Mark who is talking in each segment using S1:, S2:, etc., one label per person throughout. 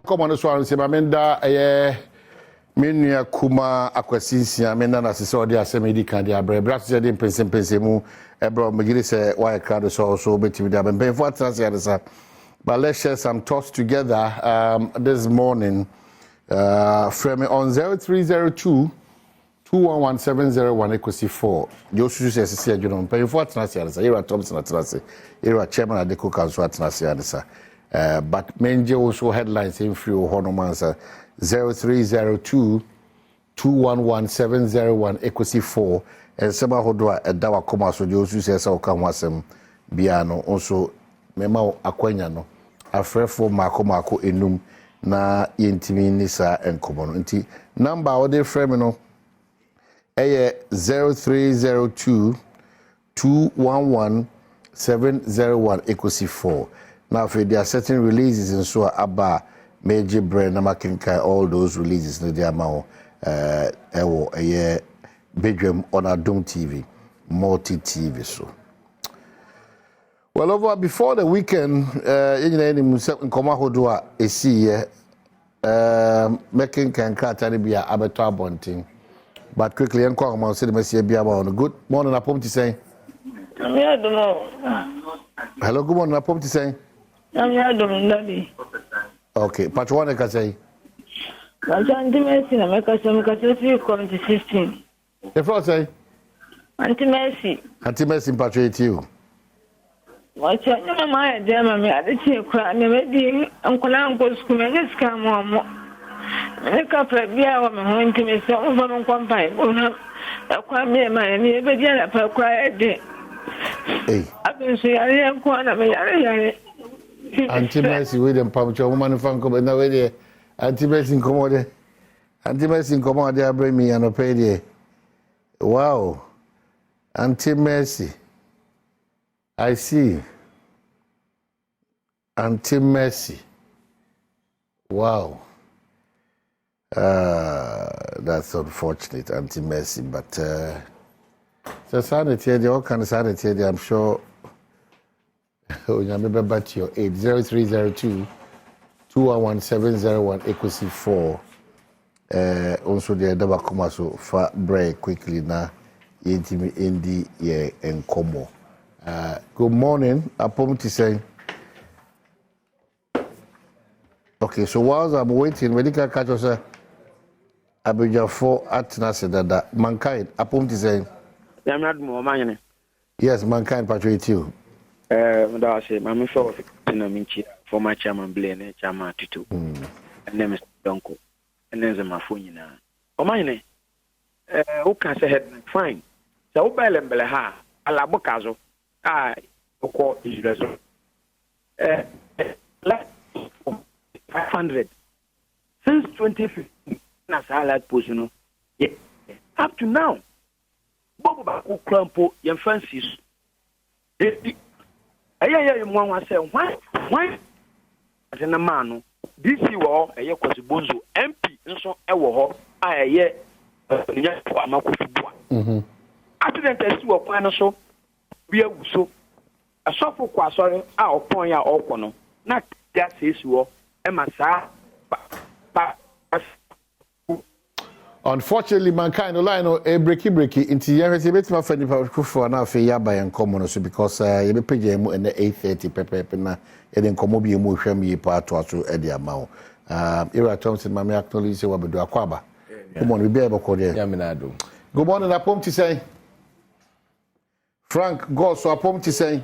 S1: Come on, so I'm saying, Amenda, Minya Kuma Aquasinsia, Amenda, Nassau, the Assemedi Candia, Brass, Mpensenpensemu, Ebro, Magiri say, why a crowd is also between them and paying for transition. But let's share some thoughts together this morning. From on 0302 211701 equity 4. Joshua says, you know, paying for transition. Here at Thompson at Transi, here at Chairman at the Cook Council at Transition. But Menje also headlines in free Honomansa 0302 211701 equity 4 and Sema Hodwa Dawa Koma so Josu says Okamwasem Biano also Mema Aquanyano Afrefo Mako Enum na Yentimi Nisa and Komono Nti number ode fremino 0302 211701 equity 4. Now, for there are certain releases in so Abba, Major Brand, Namakinkai, all those releases in the amount, a year, Badwam on Adom TV, multi TV. So, well, over before the weekend, in any in Komahodua, a see, making can cut any be a abattoir bunting. But quickly, and call my city, Messia Biaba. Good morning, I to say. Hello, good morning, I to say.
S2: I'm Adom, Daddy.
S1: Okay, Patwana can say.
S2: My Auntie I make some catastrophe come to 16.
S1: The first say,
S2: Auntie Mercy,
S1: Patriot you.
S2: What's your name? My dear mammy, I did see a cry, never did. Uncle Uncle's coming, come on. Make up a beer woman home to me, some of them combine. A quite near my neighbor, a cry a day. Hey, I've been saying, I am quite a me.
S1: Auntie Mercy with them puncture woman from coming away there. Auntie Mercy commode. Auntie Mercy commode, they bring me and pay there. Wow. Auntie Mercy. I see. Auntie Mercy. Wow. That's unfortunate, Auntie Mercy, but so sanity, all kind of sanity, I'm sure. Oh, you remember back your 0302 211701 equity 4. Also, the Adom Koma so far break quickly now. Yentimi Indi ye and Komo. Good morning. Apom to say. Okay, so whilst I'm waiting, when you can catch us, Abuja 4 at Nasedada. Mankind, Apom to say.
S3: I'm not more money.
S1: Yes, Mankind, Patriot you.
S3: I say, Mammy for my chairman Blaine, Chama Tutu, and then Mr. Donko, and then the Mafunina. Oh, mine, who can say head fine? So, Bellem Belaha, a la Bocazo, I, of course, is result. 500 since 2015, as I like Posino. Yeah, up to now, Boba Crampo, your fancies. Yeah, one was saying, why? As in a man, this you all a year was Bonzo MP, and so I will I a year for a Makufu. I didn't test you a plan so. We are so a soft sorry, our point out all not that says you all, and my sir.
S1: Unfortunately, Mankind line a breaky into Yavis bit my friend for an affair Yaba and common because you be pay and the 8:30 pepper and Comobi Musham part to Eddie Amao. Era Thompson, Mammy acknowledge what we do a quaba. Come on, we be able to Yaminado. Good morning, I pump to say. Frank, go so I pump to say.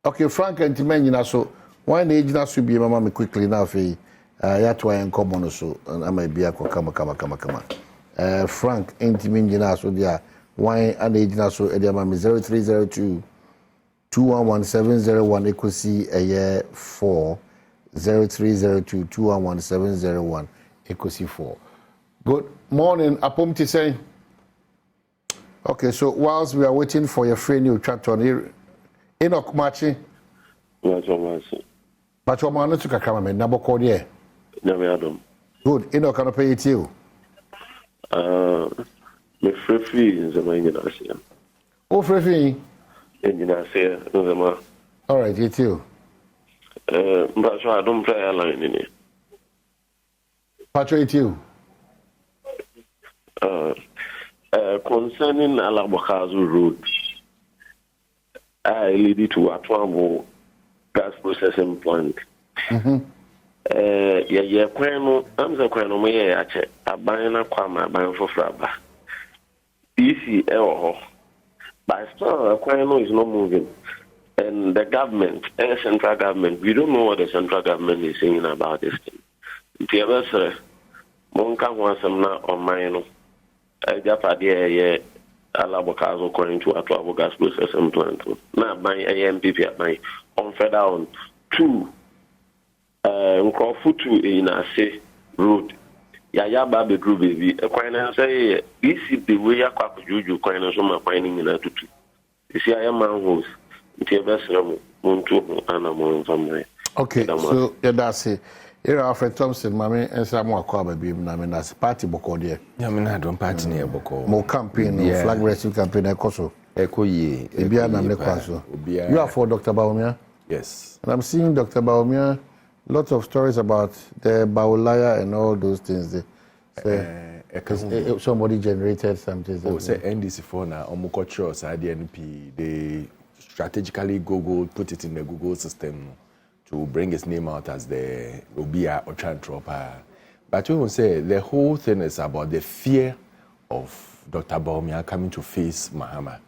S1: Okay, Frank and Timen, so why the age not should be mamma quickly now for Yatwa and common so and I might be a come. Frank ain't mean so dear. Why and age not so Ediamam 0302 211701 equity a year 4 0302 211701 equity 4. Good morning, Apom to say. Okay, so whilst we are waiting for your friend you chat on here, Enoch Machi. But your man took a camera, number called here.
S4: Never Adom.
S1: Good. You know, can I pay it to you?
S4: Me free in the engineer.
S1: Oh, free.
S4: Engineer say, no,
S1: all right, you too.
S4: But so I don't play a line in it.
S1: Patrick, you.
S4: Concerning Alabokazu Road, I lead it to Atwamo gas processing plant. Kweno, I'm the Kweno, me, a buying a kwama, buying for Fraba. Easy, but still, Kweno is not moving. And the government, central government, we don't know what the central government is saying about this thing. If you ever say, Monka wants some now on mine. I just had a Alabokazo according to Atwabo gas processing plant. Now, my AMPP at my on federal 2 Nkrofu 2 in a say road. Yaya Baby Drew baby. A quine say, this is the way I call you, quine so my finding in a tutu. You see, I am my host. If you ever say, Muntu and I'm on family.
S1: Okay, so that's it. Here Alfred Thompson, mammy, and some more call baby, I mean, that's party boko there.
S5: I mean, I don't party near boko.
S1: More campaign, flag raising campaign, Ecoso.
S5: Echo ye,
S1: You are for Dr. Baumia?
S5: Yes.
S1: And I'm seeing Dr. Baumia, lots of stories about the Baulaya and all those things. Somebody generated something.
S5: Oh, say NDC for now, Omukocho, IDNP, they strategically put it in the Google system to bring his name out as the Obia or Chantropa. But we will say the whole thing is about the fear of Dr. Baumia coming to face Mahama.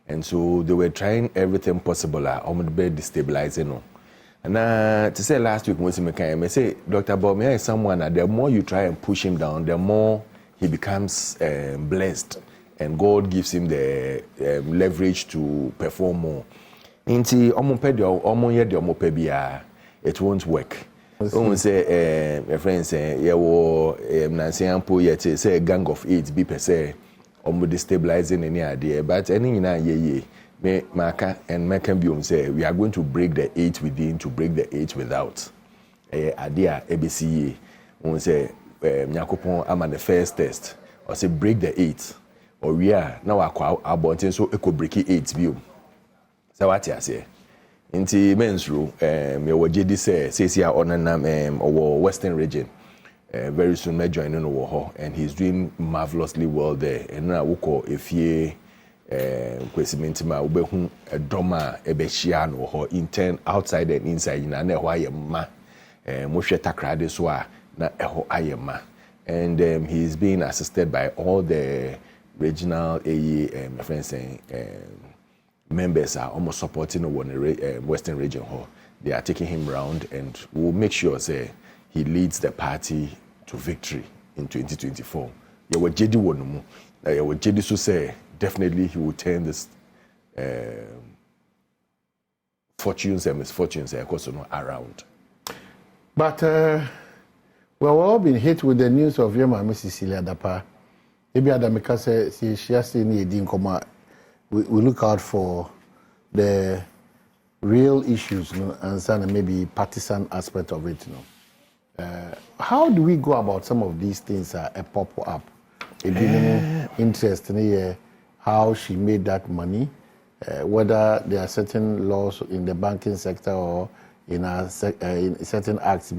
S5: And so they were trying everything possible, almost be destabilizing. And to say last week, I say Dr. Baumia is someone that the more you try and push him down, the more he becomes blessed. And God gives him the leverage to perform more. It won't work. When say my friend say Nancy Ampo yet say a gang of 8 be per se destabilizing any idea. But any me Maka and Mekambium say we are going to break the 8 within to break the 8 without. Idea ABC when say Nyakopon am the first test or say break the 8 or we are now about so eco break 8 view. So what you say? Inti mensru me wajedi say onanam or western region very soon me join no ho and he's doing marvelously well there and na woko efie kwesimentima obehu edoma ebehia no ho intern outside and inside na na ho ayema mo hwe takrade so a na eho ayema and he's being assisted by all the regional AE my friends saying members are almost supporting the Western region hall. They are taking him round and we'll make sure say he leads the party to victory in 2024. Yeah, what JD won what JD so say definitely he will turn this fortunes and misfortunes around.
S1: But we've all been hit with the news of your Mama Cecilia Dapa. Maybe Adamika says she has seen a dinkoma. We look out for the real issues, and maybe partisan aspect of it. How do we go about some of these things pop up? Interest in how she made that money, whether there are certain laws in the banking sector or in certain acts,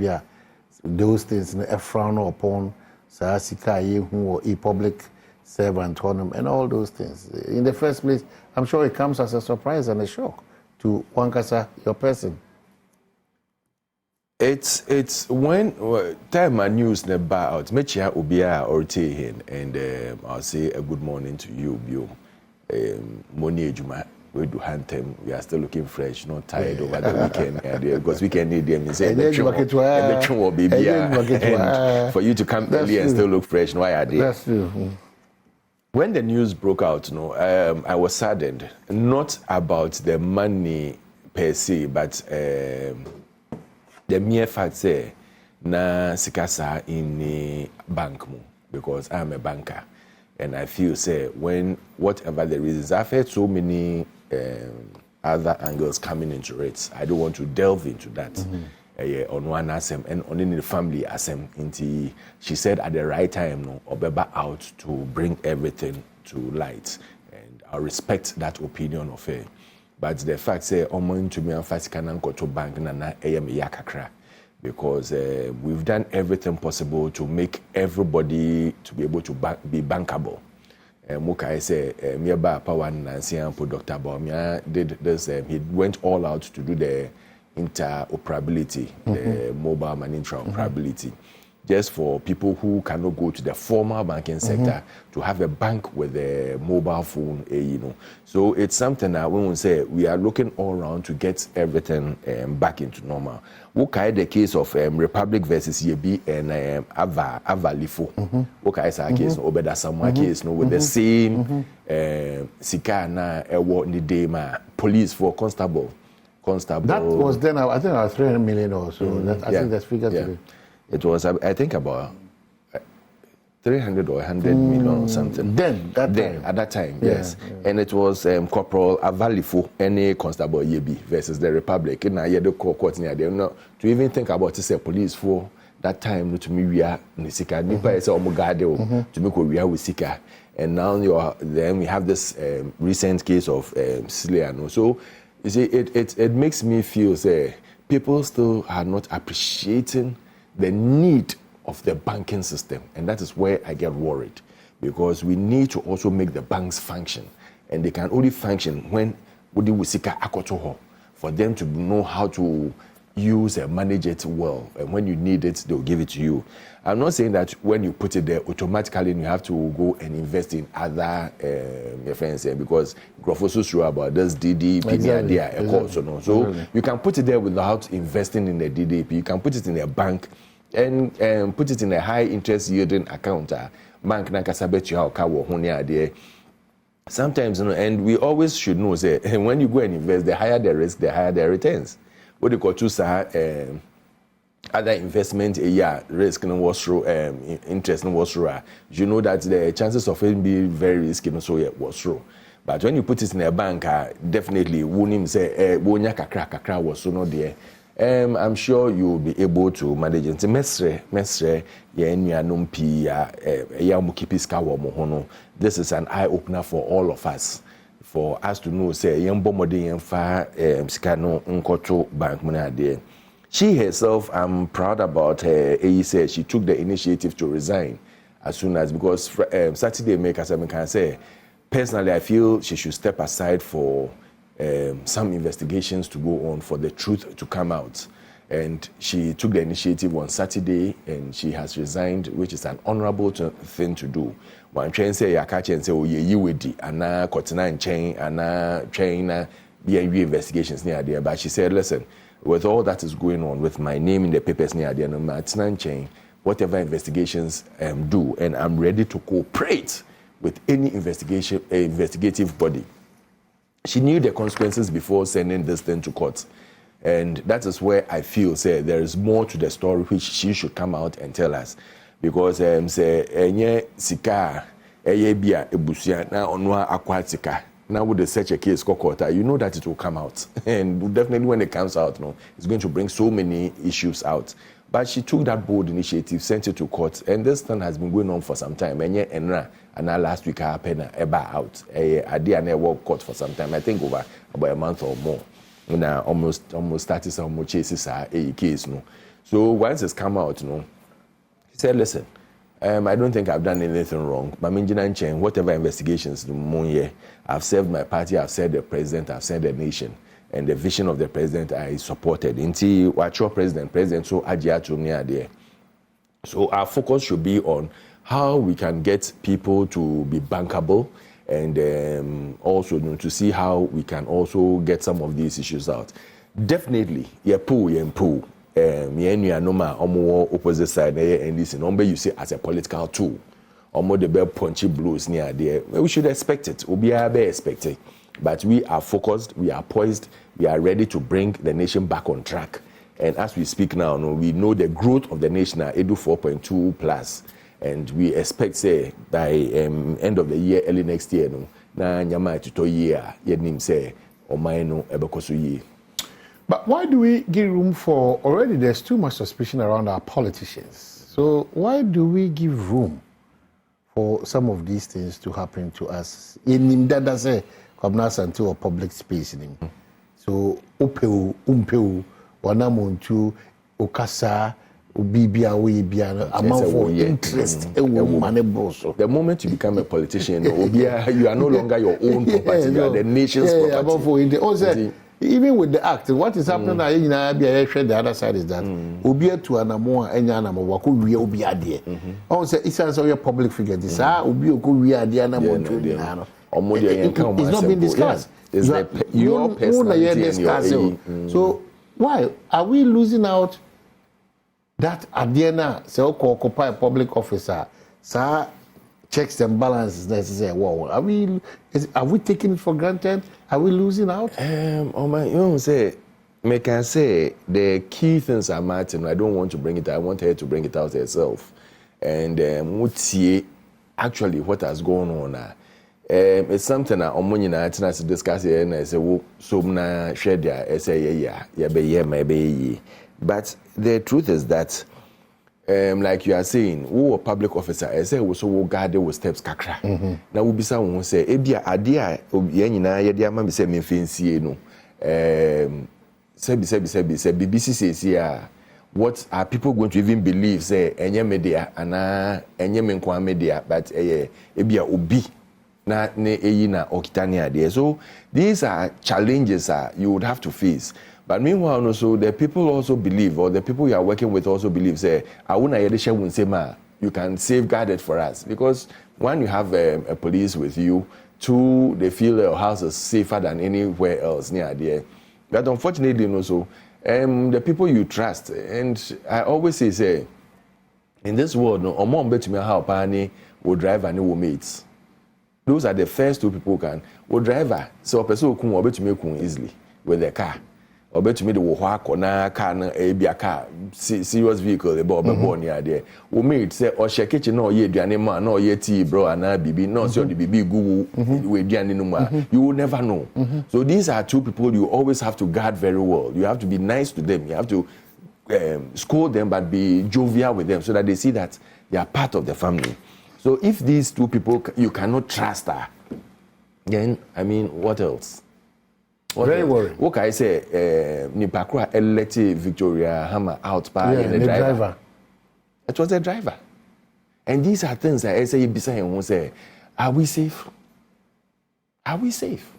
S1: those things a frown upon, or a public servant and all those things. In the first place, I'm sure it comes as a surprise and a shock to Wankasa, your person.
S5: It's when time my news never out. Mechia Ubia or Tehin and I'll say a good morning to you, Moni Juma. We do hand them. We are still looking fresh, not tired over the weekend. Because weekend need them. Say election will be and for you to come early and still look fresh. Why are they?
S1: That's true.
S5: When the news broke out, I was saddened. Not about the money per se, but the mere fact say na sikasa in the bank mo, because I'm a banker, and I feel say when whatever the reasons, I've had so many other angles coming into it. I don't want to delve into that. On one asem and on in the family asem into she said at the right time Obeba out to bring everything to light, and I respect that opinion of her. But the fact say omo to me and fast can go to bank na me yakakra, because we've done everything possible to make everybody to be able to be bankable. Muka say nearby power and Dr. Baumia did this. He went all out to do the interoperability, the mobile and interoperability, just for people who cannot go to the formal banking sector to have a bank with a mobile phone. So it's something that we will say we are looking all around to get everything back into normal. Muka the case of Republic versus Yebi and Avalifo. Muka is a case Obeda Samuel case with the same sika na ewo ni dema police for constable.
S1: That was then, I think, about 300 million or so. I think that's figure today.
S5: It was, I think, about 300 or 100 million or something. At that time, yes. And it was Corporal Avalifo, any Constable Yebi versus the Republic. And I had the court near there. To even think about this, police for that time, to me, we are Nisika. Nipa is Omugade to make we are with Sika. And now then we have this recent case of Siliano. So, you see, it makes me feel, people still are not appreciating the need of the banking system. And that is where I get worried, because we need to also make the banks function. And they can only function when we Wisika Akotoho, for them to know how to use and manage it well. And when you need it, they'll give it to you. I'm not saying that when you put it there, automatically you have to go and invest in other friends, because Grofosu sure about this DDP course, no. So you can put it there without investing in the DDP. You can put it in a bank and put it in a high interest yielding account. Bank na kasabet you how there. Sometimes, and we always should know, say, when you go and invest, the higher the risk, the higher the returns. What they call other investment risk no was through interest no was through. You know that the chances of it being very risky no so was through. But when you put it in a bank, definitely wouldn't say wonya kakra was so not there. I'm sure you will be able to manage it. Mesre this is an eye opener for all of us. For us to know, say, bank. She herself, I'm proud about her. She said she took the initiative to resign as soon as, because Saturday make as I can say, personally, I feel she should step aside for some investigations to go on, for the truth to come out. And she took the initiative on Saturday, and she has resigned, which is an honorable thing to do. One train say ya catch and say, oh you wedi ana kotina and chain ana train BNB investigations near there. But she said, listen, with all that is going on, with my name in the papers near there, no matter chain, whatever investigations do, and I'm ready to cooperate with any investigative body. She knew the consequences before sending this thing to court. And that is where I feel, say, there is more to the story which she should come out and tell us. Because say enye sika bia ebusia na onwa akwa sika now with such a case kokota, you know that it will come out. And definitely when it comes out, it's going to bring so many issues out. But she took that bold initiative, sent it to court, and this thing has been going on for some time. And last week I happened out. I did work court for some time. I think over about a month or more. And almost started some more chases a case. So once it's come out, he said, listen, I don't think I've done anything wrong. But whatever investigations I've served my party, I've served the president, I've served the nation. And the vision of the president I supported. Until what your president so Ajia to me there. So our focus should be on how we can get people to be bankable, and also to see how we can also get some of these issues out. Definitely, opposite side and this number you see as a political tool. The bell punchy blows near there. We should expect it. We'll be expecting. But we are focused, we are poised, we are ready to bring the nation back on track. And as we speak now, we know the growth of the nation are Edu 4.2 plus. And we expect, say, by end of the year, early next year,
S1: But why do we give room for, already there's too much suspicion around our politicians. So why do we give room for some of these things to happen to us? Because kwabna sante or public space nim so upeu wana montu okasa obibia we bia amount for interest e wo mane boso.
S5: The moment you become a politician you are no longer your own property, you are the nation's property.
S1: Even with the act, what is happening now, the other side is that Obia to Anamo and Yanamo Wako we obi ade. Also, it's also your public figure. This Obi we are the Anamo. It's not been discussed.
S5: It's your personality and your
S1: so why are we losing out that Adiana say occupy a public officer? Sir, checks and balances necessary. Wow, are we taking it for granted? Are we losing out?
S5: I can say the key things are Martin. I don't want to bring it. I want her to bring it out herself. And actually what has gone on. It's something that I'm to discuss here. And I say, so na share there. I say, maybe. But the truth is that. Like you are saying, who a public officer, I say, we so guard with steps kakra. Now we be someone who say, Ebia, Adia, Yenina, Yadia, Mammy, say, Mpensenpensemu, no. Say, BBC says here, what are people going to even believe? Say, Enya media, Enya menkwa media, but Ebia, Obi, na ne eyina okitania there. So these are challenges you would have to face. But meanwhile, also the people also believe, or the people you are working with also believe, say, you can safeguard it for us. Because one, you have a police with you. Two, they feel your house is safer than anywhere else near there. But unfortunately, also, the people you trust, and I always say, in this world, no, bet me how pani will drive and will mates. Those are the first two people who can. Will driver, so a person who bet me easily with their car. Or bet me the walk on a car, a car, serious vehicle, about born near there. We made say, or she kitchen, no, ye, Dianima, no, ye tea, bro, and I be no, so the baby goo with Dianima. You will never know. So these are two people you always have to guard very well. You have to be nice to them. You have to scold them, but be jovial with them so that they see that they are part of the family. So if these two people you cannot trust her, then, I mean, what else?
S1: Very worried.
S5: What can I say? Nipakura elected Victoria Hammer out by the driver. It was the driver. And these are things that I say, say, are we safe? Are we safe?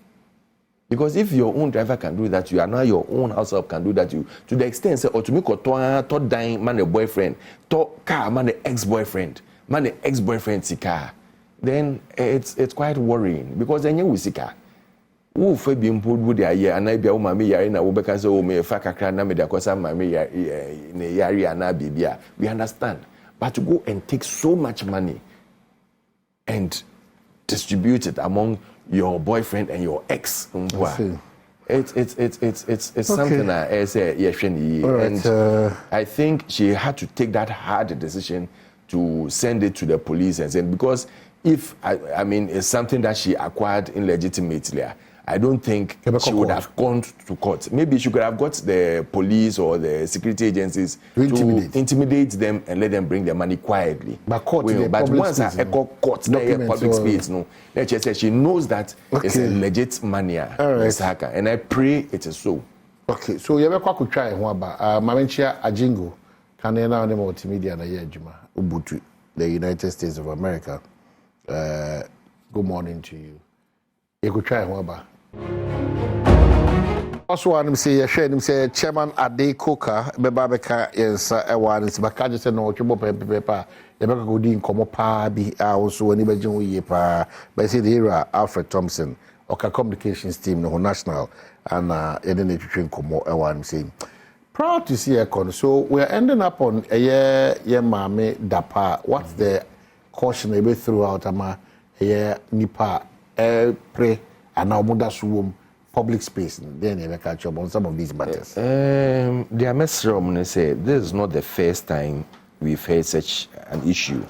S5: Because if your own driver can do that, you are now your own household can do that. You to the extent say, or to make a dying man a boyfriend, to car man the ex-boyfriend, man the ex-boyfriend see car, then it's quite worrying because then you will see car. Who for being pulled with the year and I be a woman yarina will because oh me fakakra na me da kosa mami yari ana bibia. We understand. But to go and take so much money and distribute it among your boyfriend and your ex, it's something that I say and I think she had to take that hard decision to send it to the police and send because if I mean it's something that she acquired illegitimately. I don't think she would have gone to court. Maybe she could have got the police or the security agencies to intimidate them and let them bring their money quietly. But once I court, public space, no, let's just say she knows that it's a legit mania. Right. And I pray it is so.
S1: Okay, so you ever try one ba Mamenchia Ajingo, Kanena on the multimedia na Yejuma, Ubuntu, the United States of America. Good morning to you. You could try one ba. Also, I'm say Chairman Ade Coca, Bebabeka is a one, it's Bakaja said no, paper, the Baka Godin, Komopa, be also an imagine we pa, by say the era Alfred Thompson, Oka Communications Team, no national, and then train Komo, one saying. Proud to see a con, so we're ending up on a year, Mame Dapa. What's the caution we throughout a year Nipa, pray. And now Mudasum public space, then you catch up on some of these matters.
S5: The Messenger say this is not the first time we've had such an issue.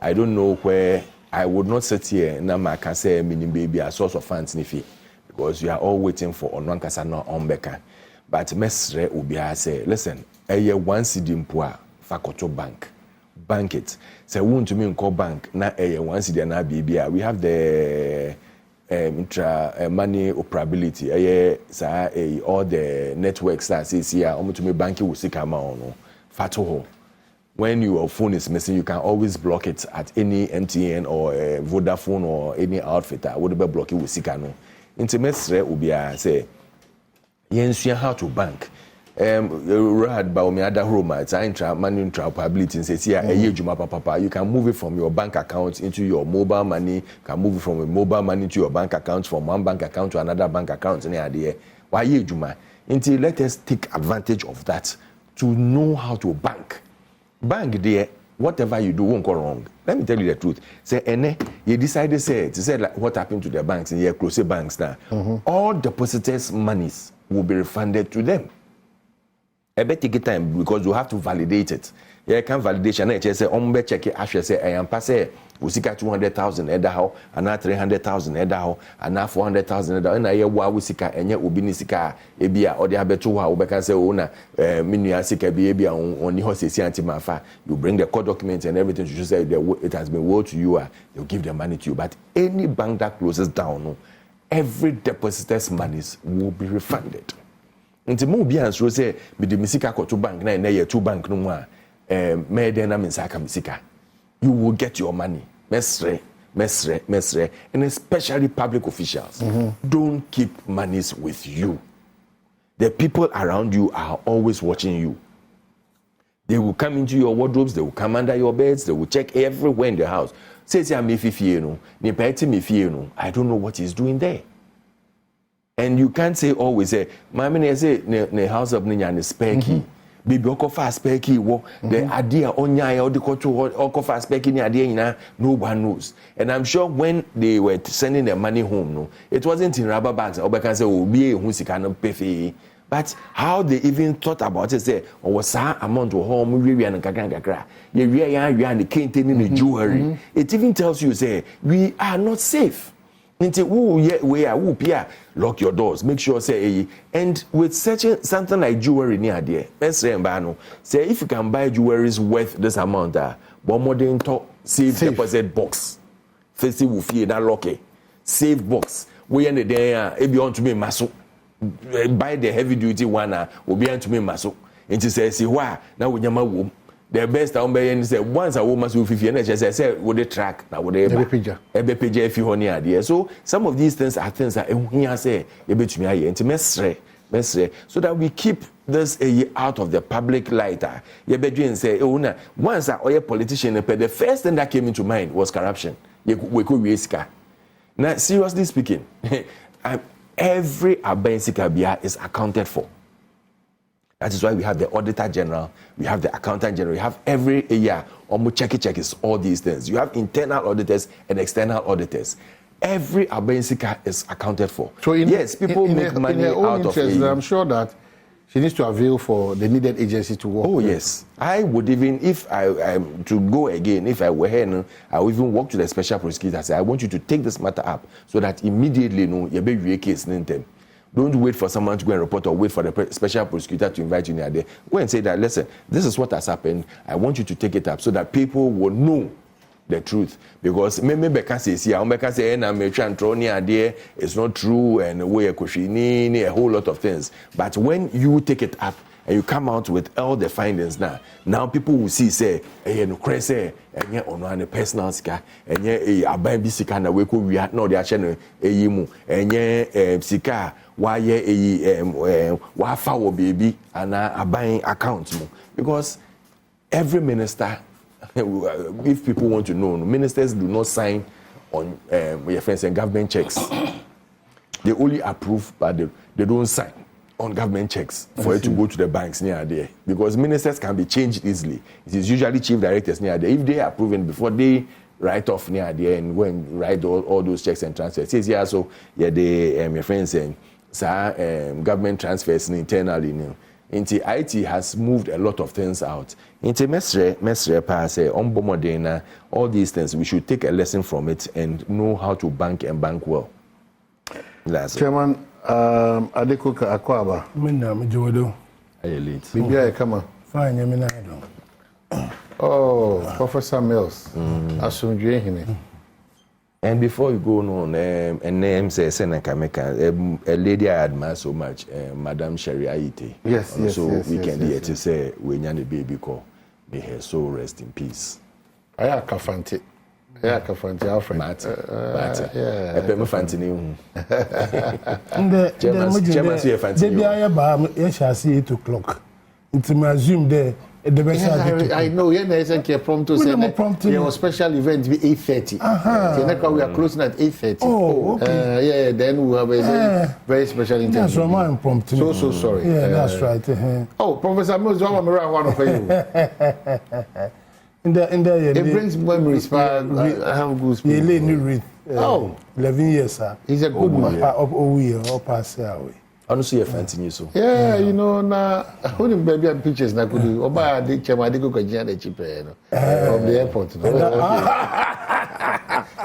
S5: I don't know where I would not sit here and I can say meaning baby a source of funds nifi because we are all waiting for Onwankasa no Ombeka. But Messenger will be say, listen, a year one city mpua fakoto bank it. Say won't to me call bank na a year one city na baby. We have the intra money operability all the networks that says here to me banking will seek amount fato. When your phone is missing, you can always block it at any MTN or Vodafone or any outfitter. Would be block it with Sikano. Intimate will be say yensua how to bank. Rad by me other room it's intra money interoperability and says here papa you can move it from your bank account into your mobile money, can move it from a mobile money to your bank account, from one bank account to another bank account any idea. Why juma? Until let us take advantage of that to know how to bank. Bank there, whatever you do won't go wrong. Let me tell you the truth. Say, you decided to say like what happened to the banks and your close banks now. All depositors' monies will be refunded to them. I bet take time because you have to validate it. Yeah, can validation. I just say, check it. I say, I am passe. We see 200,000 eda how, and now 300,000 eda how, and now 400,000 eda. And I hear we see ka, and yet we be sika ebia or the abetu how we can say ona minu sika ebia on the horse anti-mafa. You bring the court documents and everything to say it has been willed to you. They'll give the money to you. But any bank that closes down, every depositor's monies will be refunded. Nti mo bi answer say me de misika to bank na ye two bank no mu a me den na misaka misika. You will get your money. Mesre, and especially public officials. Don't keep monies with you. The people around you are always watching you. They will come into your wardrobes, they will come under your beds, they will check everywhere in the house. Say I'm I don't know what he's doing there. And you can't say always say, "Mama, say ne house of ninya ne spare key." Baby, okofa spare key. The idea onya or the control okofa spare key ni idea no one knows. And I'm sure when they were sending their money home, no, it wasn't in rubber bags. Or can say, "Oh, be who si can pay." But how they even thought about it, say, "Oh, was that amount of home we and kakra? We and the canteen the jewelry." It even tells you, say, we are not safe. Lock your doors. Make sure say and with something like jewelry near there. Let's say if you can buy jewelry worth this amount, but more than safe deposit box. Facing will fear that locky. Safe box. We end the day if you want to be muscle. Buy the heavy duty one will be to me muscle. And to say see why now we womb. The best I'm saying is once a woman will 50 and I say would they track now would they page if you honey idea. So some of these things are things that I say a bit to me and to mess so that we keep this out of the public light. You better say once a politician the first thing that came into mind was corruption. We could risk. Now seriously speaking, every Abensika is accounted for. That is why we have the Auditor General, we have the Accountant General, we have every year, almost check all these things. You have internal auditors and external auditors. Every Abensika is accounted for. So yes, people make money out of it.
S1: I'm sure that she needs to avail for the needed agency to work.
S5: Oh yes, I would even, if I to go again, if I were here, I would even walk to the special prosecutor and say, I want you to take this matter up so that immediately, you be a case in them. Don't wait for someone to go and report or wait for the special prosecutor to invite you near there. Go and say that, listen, this is what has happened. I want you to take it up so that people will know the truth. Because maybe can say, I'm trying to near there, it's not true, and a whole lot of things. But when you take it up and you come out with all the findings now people will see, say, no crazy, and yet on a personal scar, and yet a baby sika na we could react, no, they are channel a yimu, and yet sika. Why foul baby and are buying accounts because every minister, if people want to know, ministers do not sign on your friends and government checks. They only approve, but they don't sign on government checks for it to go to the banks near there because ministers can be changed easily. It is usually chief directors near there. If they are approving before they write off near there and go and write all those checks and transfers. Says yeah, so yeah, your friends saying. Government transfers internally. Into IT has moved a lot of things out. Into mesre pass all these things we should take a lesson from it and know how to bank and bank well. That's
S1: Chairman Adekoka Akwaba.
S6: Minna Mijodo.
S5: Elite.
S1: Bibia come on.
S6: Fine, Adom.
S1: Oh, Professor Mills. Asumdwe hine.
S5: And before you go on, a name says Senaca, a lady I admire so much, Madame Sherry Aite.
S1: Yes, yes,
S5: so
S1: yes,
S5: we
S1: yes,
S5: can
S1: yes,
S5: hear to say, when you're the baby call, may her soul rest in peace.
S1: I am Kafante. Yeah, Kafante, our friend.
S5: Matter.
S1: Yeah.
S5: I pay my fancy.
S6: Chairman, see a fancy. I shall see 8 o'clock. It's my assume there.
S1: I know, yeah, prompt to say there was special event be 8:30. We are closing at 8:30.
S6: Oh, okay.
S1: Yeah, then we have a very special interview.
S6: That's what I'm prompting.
S1: So sorry.
S6: Yeah, that's right.
S1: Oh, Professor Mills, one of you. It brings memories back. I have good
S6: speech. 11 years, sir.
S1: He's a good man.
S5: Honestly, you're fancy so.
S1: Yeah, you know, now who the baby and pictures na could do. Oba the chairman they go kajia the cheaper, from the airport.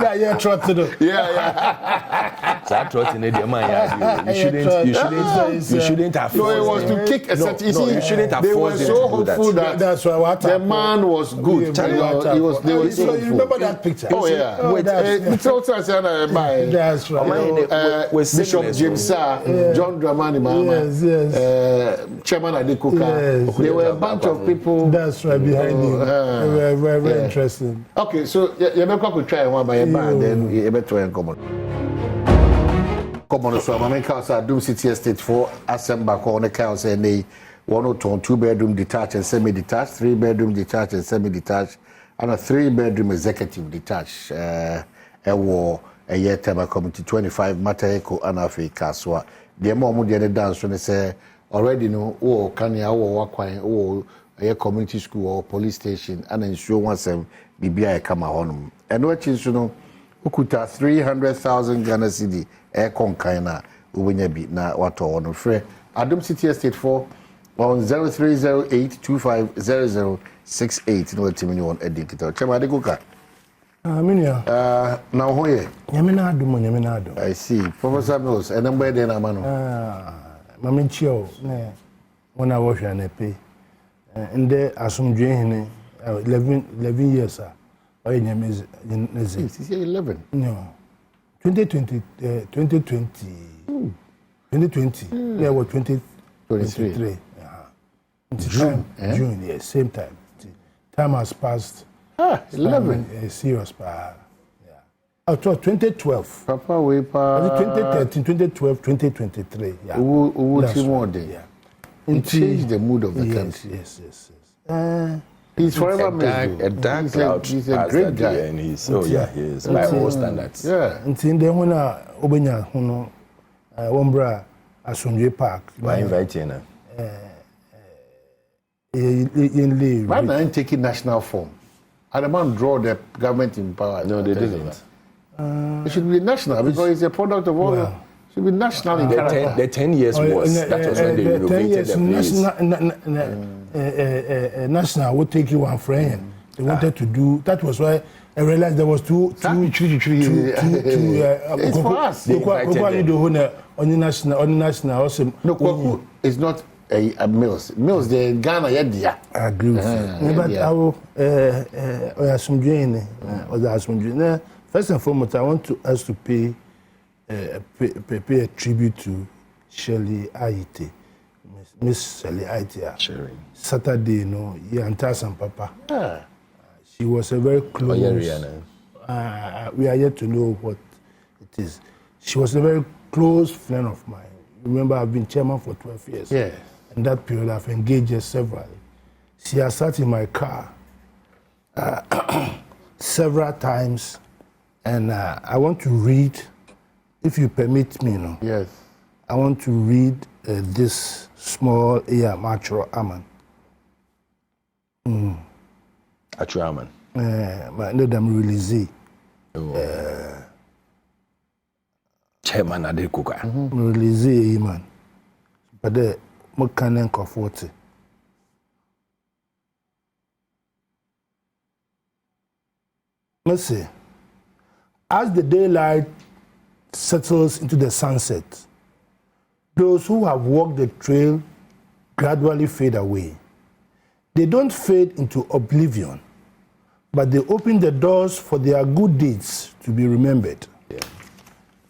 S6: Yeah, trotted.
S5: Yeah. So I trotted in the man. You shouldn't have.
S1: No, it was to kick a set. You shouldn't have. They were so hopeful that
S6: that's why
S1: the man was good. They were so hopeful.
S6: You remember that picture?
S1: Oh yeah.
S6: That's right.
S1: Bishop James John Dramani Mama, Chairman Adekoka. There were a bunch of people.
S6: That's right behind you. Very interesting.
S1: Okay, so you could try one by a man, then you better come on. Come on, so I'm going to Adom City Estate for Assembly on the house and they 2-bedroom detached and semi-detached, 3-bedroom detached and semi-detached, and a 3-bedroom executive detached. A war a year time community 25 Matayeko and Afi Kaswa. The more the dance when they say already know oh can you walk oh a community school or police station and ensure once BBI come home. And what is you know ukuta 300,000 Ghana cedi e konkaina ubenya bi na wato ono frɛ Adom City Estate for on 0308250068 no timini on edikita chema de kuka
S6: Minia
S1: na ho ye
S6: nyamena adom
S1: I see Professor Mills and number dey na ma no
S6: mama nchio ne wona wo hwa na pe inde asomdwe hene 11 years oh nyameze
S1: 11
S6: no 2020 yeah what 2023 June yes same time has passed 11 serious yeah up to 2012
S1: papa we pa
S6: 2013 2012 2023 yeah
S1: yeah it changed the mood of the country
S6: yes
S1: he's forever
S5: a dark cloud.
S1: He's a great guy,
S5: and he's he is by all standards.
S1: Yeah.
S6: Until then, when obenya hono, wombra asomdwe park.
S5: Why invite you now?
S1: Why not taking national form? And the man draw the government in power.
S5: No, they didn't.
S1: It should be national because it's a product of all. It should be national in character.
S5: The 10 years was that was when they renovated the place.
S6: National would take you one friend. They wanted to do. That was why I realized there was two.
S1: It's for us.
S6: On national. Also,
S1: no, Kwaku is not a Mills. Mills, the Ghana, I
S6: agree with you. But I will. First and foremost, I want us to pay a tribute to Shirley Aite. Miss Shirley Aite. Saturday, you know, and Papa. She was a very close. We are yet to know what it is. She was a very close friend of mine. Remember, I've been chairman for 12 years.
S1: Yeah.
S6: In that period, I've engaged her severally. She has sat in my car several times, and I want to read, if you permit me, you know.
S1: Yes.
S6: I want to read this small Matro Aman.
S5: Matro Aman.
S6: But no, them release.
S5: Chairman Adekoka.
S6: Release, man. But the Mukanen Kofoti. Let's see. As the daylight settles into the sunset, those who have walked the trail gradually fade away. They don't fade into oblivion, but they open the doors for their good deeds to be remembered.
S5: Yeah.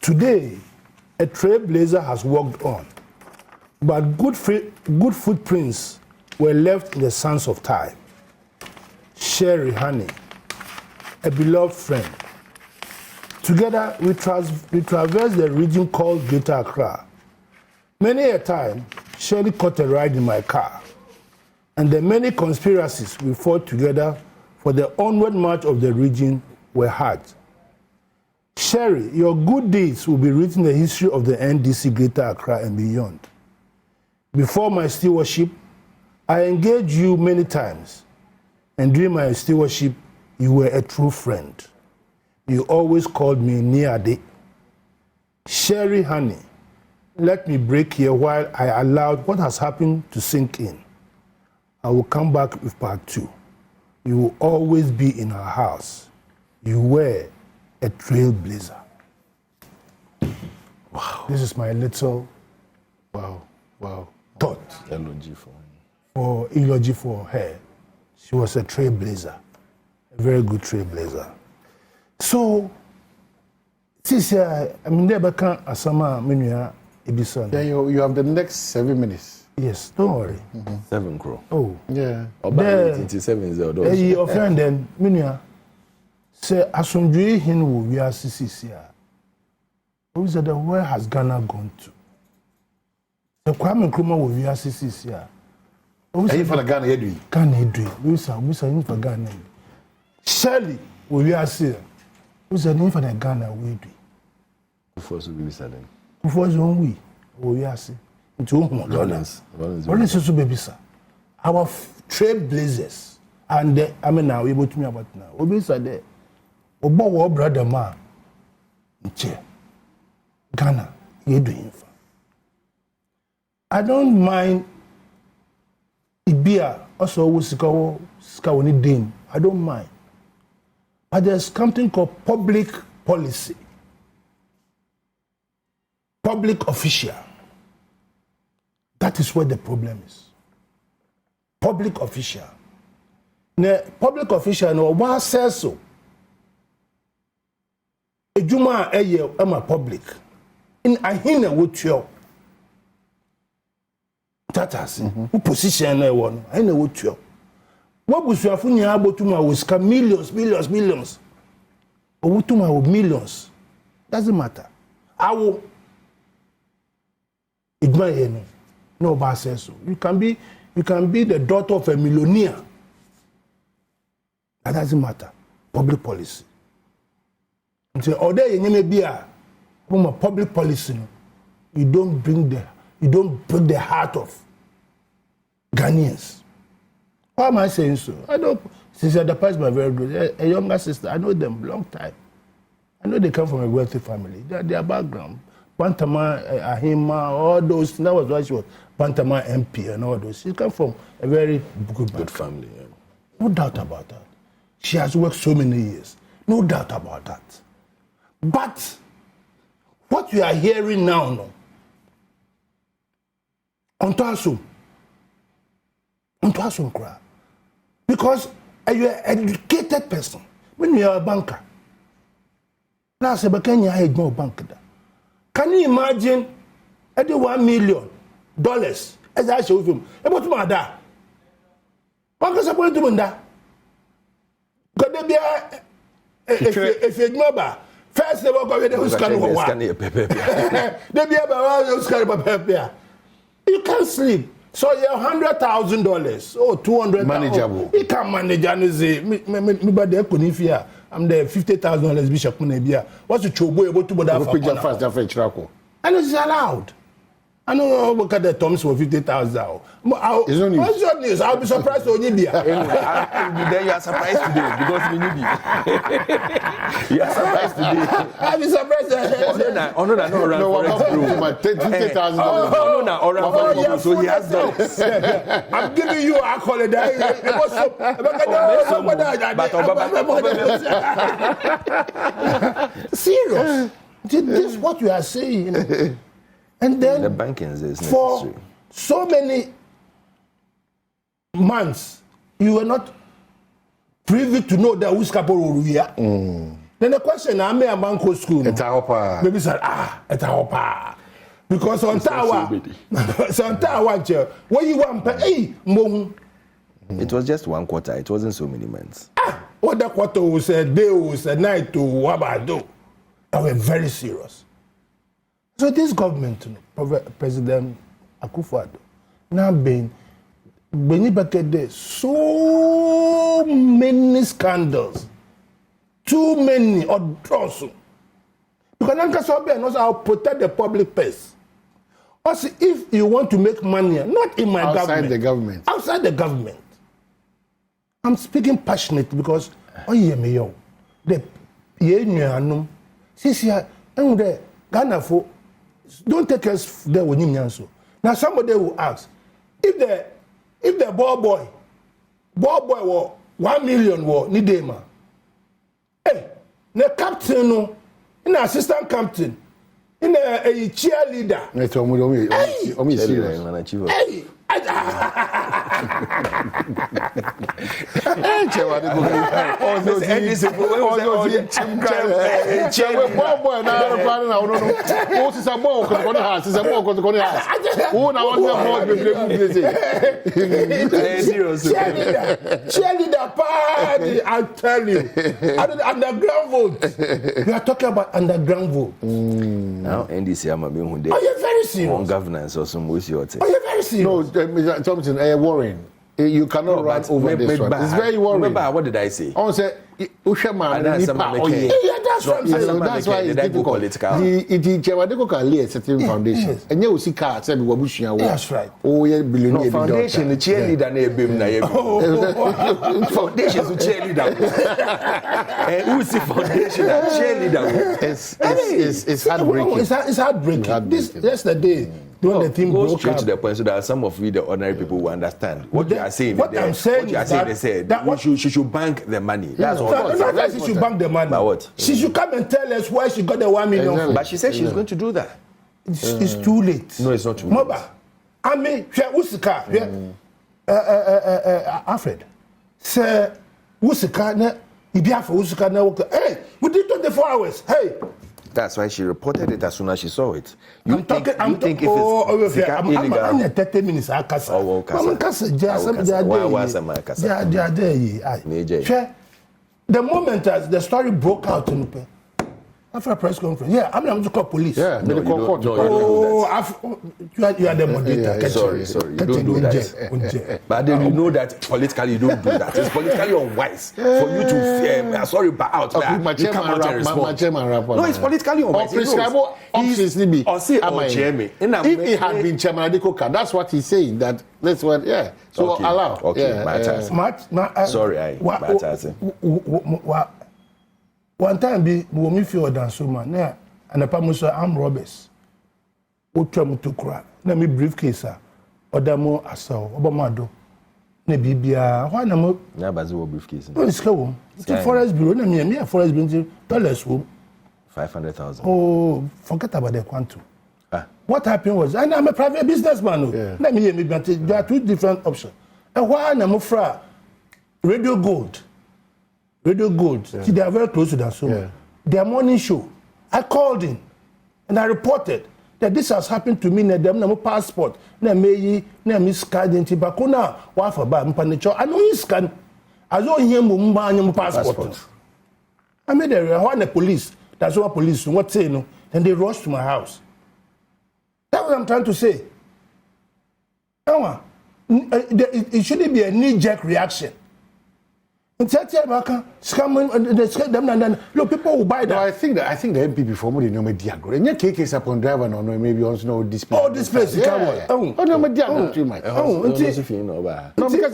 S6: Today, a trailblazer has walked on, but good footprints were left in the sands of time. Sherry Honey, a beloved friend. Together, we traversed the region called Greater Accra. Many a time, Sherry caught a ride in my car, and the many conspiracies we fought together for the onward march of the region were hard. Sherry, your good deeds will be written in the history of the NDC Greater Accra and beyond. Before my stewardship, I engaged you many times, and during my stewardship, you were a true friend. You always called me Niade. Sherry Honey, let me break here while I allowed what has happened to sink in. I will come back with part 2. You will always be in our house. You were a trailblazer. Wow. This is my little thought. Eulogy for her. She was a trailblazer. A very good trailblazer. So, this never can asama menuya ebisa.
S1: Yeah, you have the next 7 minutes.
S6: Yes, don't worry.
S5: 7 crore.
S6: Oh.
S1: Yeah.
S5: About 27 is the
S6: Your friend then, menuya, say asundwe hin wo wi asisi a. Who said the where has Ghana gone to? The Kwame Nkrumah wo wi asisi a.
S1: Ayi for Ghana yedui.
S6: Ghana yedui. We say yin for Ghana. Shirley wo wi asisi. Who said yin for the Ghana we do?
S5: Before so be said.
S6: Before so we wo wi asisi. Into
S5: Rollins
S6: also baby sir. Our trailblazers and now we able to me about now. Obi said there. Obo brother man. Nche. Ghana, you doing for. I don't mind Ibia also sikawo ni din. I don't mind. But there's something called public policy. Public official. That is where the problem is. Public official. Now, public official no one says so. Ejuma eye am public. In ahina wotuo. Tatas. Who position na one. Ahina wotuo. What busuafo nya abotuma wo sika millions. Owutuma wo millions. Doesn't matter. Awo ejuma ye no. No, says so. You can be the daughter of a millionaire. That doesn't matter. Public policy. And say, or there you be from a public policy. You don't break the heart of Ghanaians. Why am I saying so? I know Sister Dapa is my very good. A younger sister, I know them long time. I know they come from a wealthy family. Their background. Bantama, Ahima, all those. That was why she was Bantama MP and all those. She come from a very good
S5: family. Yeah.
S6: No doubt about that. She has worked so many years. No doubt about that. But what you are hearing now, no, on Tasum, because you're an educated person. When you are a banker, now say, but can you have no banker? Can you imagine $1 million as I show him? About my dad. What can I do with that? Could there be if you remember, first of all, who's can you can't sleep. So you're $100,000 or $200,000.
S1: Manageable.
S6: You can't manage and say, me, I'm the $50,000 bishop Munebia. What's the trouble about to
S1: that?
S6: And it's allowed. I know look at the Thomas for 50,000. What's your news? I'll be surprised on India.
S5: Then you are surprised today because we need you. You are surprised today.
S6: I'll be surprised.
S5: So he has done.
S6: I'm giving you a holiday. Serious. This is what you are saying. And then
S5: the banking is necessary.
S6: For so many months, you were not privy to know that who's capable here. Then the question I made a banco school. Maybe said, it's a hopa. Because on Tower, what you want, hey,
S5: it was just 1 quarter, it wasn't so many months.
S6: What that quarter was a day, was a night to Wabado. They were very serious. So this government, President Akufo-Addo, now been there so many scandals, too many or also. Because I'll protect the public purse. Also, if you want to make money, not in my government. Outside the government. I'm speaking passionately because the Ghana for don't take us there with him. Now somebody will ask if the ball boy was 1 million war ni dema. Hey, the captain no, in assistant captain, in a cheerleader. Hey. Cheerleader party, I tell you. Underground vote. We are talking about underground vote.
S5: Now, NDC, I'm a
S6: are you very serious?
S5: On governance or some way. Are
S6: you very serious?
S1: No, Thompson, worrying. You cannot run over this one. It's very worrying.
S5: Remember, what did I say?
S1: I said, Ushama,
S6: that's what I'm saying.
S1: That's why it's difficult. The Chewadeko can lay a certain foundation. And you see car said Wabushia.
S6: That's right.
S1: Oh, yeah, billionaire.
S5: Foundation, the cheerleader, foundation is cheerleader. Who's the foundation? Cheerleader.
S1: It's heartbreaking.
S6: It's heartbreaking. This yesterday. The thing
S5: go straight to the point so that some of we, the ordinary people, will understand what you are saying.
S6: What I'm saying is that
S5: they said she should bank the money. That's all.
S6: Not that she should bank the money.
S5: But what?
S6: She should come and tell us why she got the 1 million.
S1: Exactly.
S5: But she said she's going to do that.
S6: It's too late.
S5: No, it's not too late.
S6: Moba, I mean, Usika, Alfred, Sir Usika, Ibiafa Usika, hey, we did 24 hours. Hey.
S5: That's why she reported it as soon as she saw it.
S6: I'm talking if it's illegal? I'm 30 minutes. I'm the moment as the story broke out in after a press conference, I'm going to call police.
S1: Yeah,
S5: no,
S6: you are the moderator.
S5: Sorry, you don't do that. But then you know that politically you don't do that. It's politically unwise for you to back out.
S1: My chairman rapper.
S5: No, it's politically unwise.
S1: If he had been chairman Adekoka, that's what he's saying. That's what. Yeah. So allow.
S5: Okay. Sorry,
S6: one time be me feel dance so man na anapamuso armed robbers otwam to kura na me briefcase odamo asaw obamado na bibia ho na mo
S5: na baze wo briefcase
S6: no iska wo to forest bureau na me forest bureau dollars wo
S5: 500,000.
S6: Oh, forget about the quantum. What happened was and I'm a private businessman. Let me there are two different options. And why na mo fra Radio Gold. See, they are very close to that. So, their morning show, I called in and I reported that this has happened to me. No passport, no me scan into Bakuna. What for bad? I know you scan. I know him passport. I made the police. That's what police. What say no? Then they rushed to my house. That's what I'm trying to say. It shouldn't be a knee-jerk reaction. Look, people will buy that.
S1: No, I think the MPP for more than no diagram. And your cake is upon driver no maybe also no display.
S6: Oh, this place is coming.
S1: Oh, no diagram too much.
S5: No, because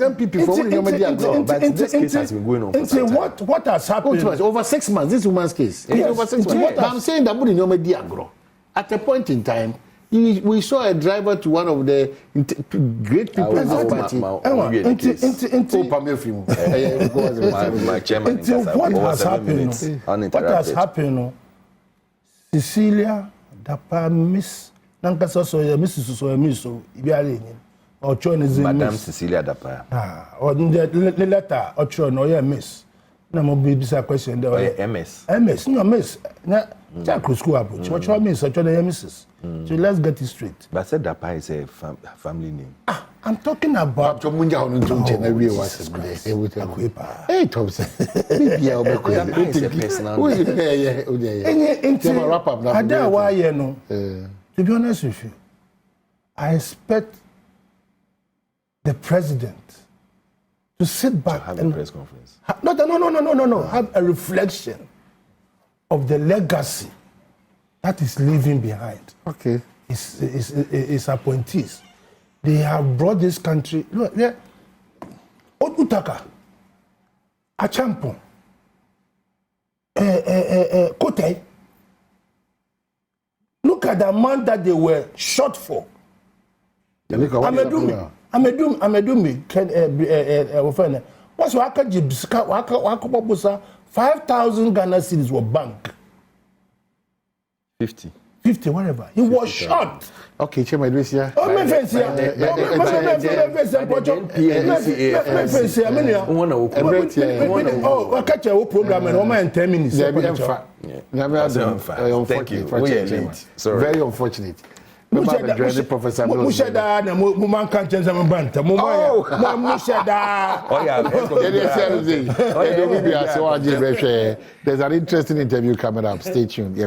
S1: MPP for more than no diagram.
S5: But this case has been going on for some time.
S6: What has happened?
S1: Over 6 months. This woman's case. It's over 6 months. I'm saying that more than no diagram. At a point in time, we saw a driver to one of the great people in the party.
S5: My chairman.
S6: What has happened? Cecilia, Dapa, Miss Nankasa, Mrs. Miso, Ibiari, or Chon is
S5: Madame Cecilia Dapa.
S6: Or the letter, or Chon, or Miss. na mo be this question there. MS. No, miss. Na Jack school approach. What you mean such a Mrs. So let's get it straight.
S5: But said that is a family name.
S6: I'm talking about
S1: Munja on to every was hey Thompson. Yeah, wrap up now.
S6: Why you know? To be honest with you, I expect the president to sit back
S5: to have a press conference.
S6: No. Have a reflection of the legacy that is leaving behind.
S1: Okay.
S6: His appointees. They have brought this country. Look, there. Utaka, Achampon, Kote. Look at the amount that they were shot for. Amedumi. What's waka jibska waka 5,000 Ghana cedis were bank. 50, whatever. He was shot.
S1: Okay, Chairman, this year.
S6: Oh, I catch a program and 1 10 minutes.
S5: Thank you.
S1: Very unfortunate. Professor
S6: Mushada na man kan change am banta mo mushada
S1: there's an interesting interview coming up. Stay tuned.